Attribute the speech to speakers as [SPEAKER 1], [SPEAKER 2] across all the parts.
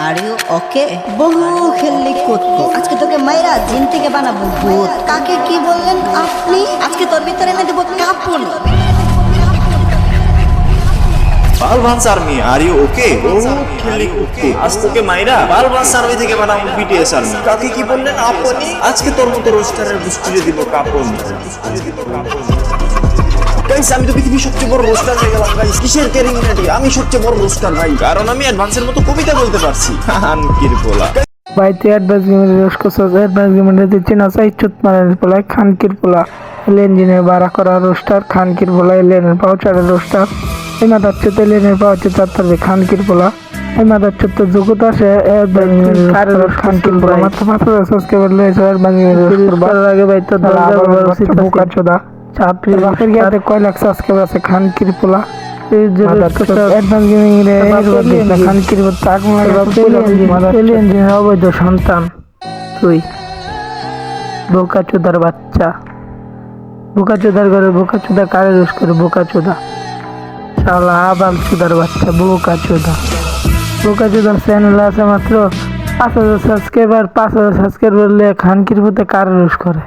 [SPEAKER 1] Are you okay? বহু খেললি করতো, আজকে তোকে মাইরা জিন থেকে বানাবো ভূত। কাকে কি বললেন আপনি? আজকে তোর ভিতরে এনে দেবো কাপুনি।
[SPEAKER 2] বালভান্স আর্মি, আর ইউ ওকে? ওকে, আজ তোকে মাইরা বালভান্স আর্মি থেকে বানাবো বিটিএস আর্মি। কাকে কি বললেন আপনি? আজকে তোর মতো রোস্টারের বুস্টিরে দিব কাপুনি। গাইস, আমি তো পৃথিবীর সবচেয়ে বড় রোস্টার হয়ে গেলাম গাইস। কিসের ক্যারিং রেডি? আমি সবচেয়ে বড় রোস্টার ভাই, কারণ আমি অ্যাডভান্সের মতো কবিতা বলতে পারছি। আনকির পোলা
[SPEAKER 3] ভাই তুই অ্যাডভান্স গেমের রোস্ট করছিস। অ্যাডভান্স গেমের দিচ্ছি না চাই চুত মারের পোলা খানকির পোলা এলিয়েনের বাড়া করা রোস্টার খানকির পোলা এলিয়েনের পাউচারের রোস্টার এই মাথার চুত এলিয়েনের পাউচার চারটার খানকির পোলা এই মাথার চুত যোগ্যতা সে খানকির পোলা মাত্র 5,000 সাবস্ক্রাইবার লয়েছে। অ্যাডভান্স গেমের রোস্ট করার আগে ভাই তো বোকা চোদা চাপড়ি বাপের গিয়াতে কয় লাখ সাবস্ক্রাইবার আছে খানকির পোলা। অবৈধ সন্তান তুই বোকাচোদার বাচ্চা, বোকাচোদার ঘরে বোকাচোদা কারে রোষ করে বোকাচোদা শালা আবাল চোদার বাচ্চা বোকাচোদা। বোকাচোদার চ্যানেল আছে মাত্র 5,000 সাবস্ক্রাইবার। 5,000 সাবস্ক্রাইবার বললে খানকির পুতে কারে রোষ করে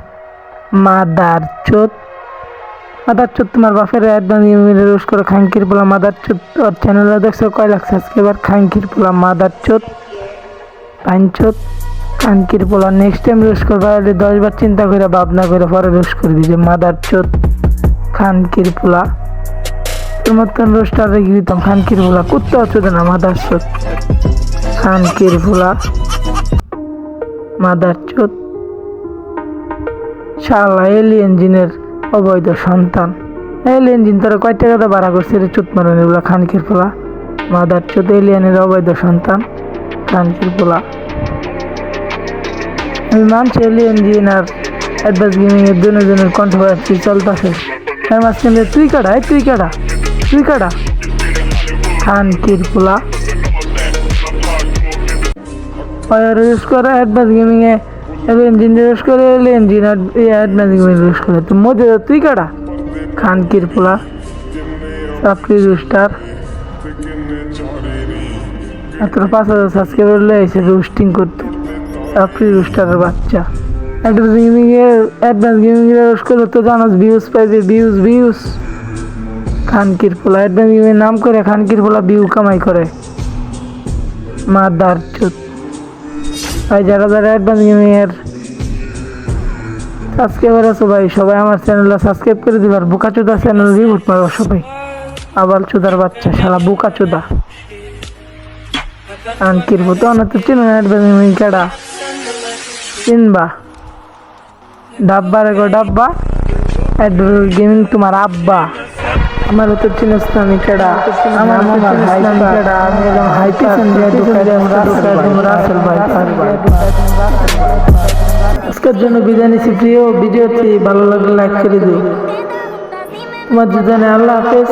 [SPEAKER 3] মাদার চোদ। মাদার চোদ তোমার বাপের অ্যাডভান্স গেমের রোজ করে খাঙ্কির পোলা মাদার চোদ। ওর চ্যানেলে দেখছো কয় লাখ সাবস্ক্রাইবার খাঙ্কির পোলা মাদার চোদ পাঞ্চোদ খাঙ্কির পোলা। নেক্সট টাইম রোজ করবা 10 বার চিন্তা করে ভাবনা করে পরে রোজ করে দিছে মাদার চোদ খানকির পোলা। তোর মতন রোস্টার রেখে দিতাম খানকির পোলা কুত্তা চোদে না মাদার চোদ খানকির পোলা মাদার চোদ শালা এলিয়েন জিনের অবৈধ সন্তান। এলিয়েন জিন তোরা কয় টাকাতে ভাড়া করছে রে চুত মারেন এগুলা খানকির পোলা মাদার চোদ এলিয়েনের অবৈধ সন্তান খানকির পোলা। আমি মানছি এলিয়েন জিন আর অ্যাডভান্স গেমিং এর দুজনের কন্ট্রোভার্সি চলতেছে। তার মাঝখানে তুই কাটা তুই কাটা খানকির পোলা ইউজ করে অ্যাডভান্স গেমিং এ এলিয়েন জিন রোজ করে এলিয়েন জিন আর অ্যাডভান্স গেমিং রোজ করে তুই মজা তুই কাটা খানকির পোলা চাপড়ি রোস্টার। মাত্র 5,000 সাবস্ক্রাইবার এসে রোস্টিং করতে চাপড়ি রোস্টারের বাচ্চা। অ্যাডভান্স গেমিং এর রোস্ট করলে তো জানোস ভিউজ পাইবে ভিউজ খানকির পোলা। অ্যাডভান্স গেমিং নাম করে খানকির পোলা ভিউ কামাই করে মাদার চোদ। ভাই যারা অ্যাডভান্স গেমিং এর সাবস্ক্রাইবার আছো ভাই সবাই আমার চ্যানেলটা সাবস্ক্রাইব করে দিবার। বোকাচোদা চ্যানেল রিপোর্ট মারো সবাই আবাল চোদার বাচ্চা শালা বোকাচোদা আনকির মতো অনেক চিনো অ্যাডভান্স গেমিং কেডা চিনবা ডাব্বা রেগো ডাব্বা অ্যাডভান্স গেমিং তোমার আব্বা। আমার তো চিনস না আমি কেডা আমার কেডা আমি এলাম হাইপিসন দিয়ে ঢুকাইলে রাসেল ভাই আজকের জন্য বিদায় নিচ্ছি। প্রিয় ভিডিওটি ভালো লাগলে লাইক করে দিও। তোমার জানে আল্লাহ হাফেজ।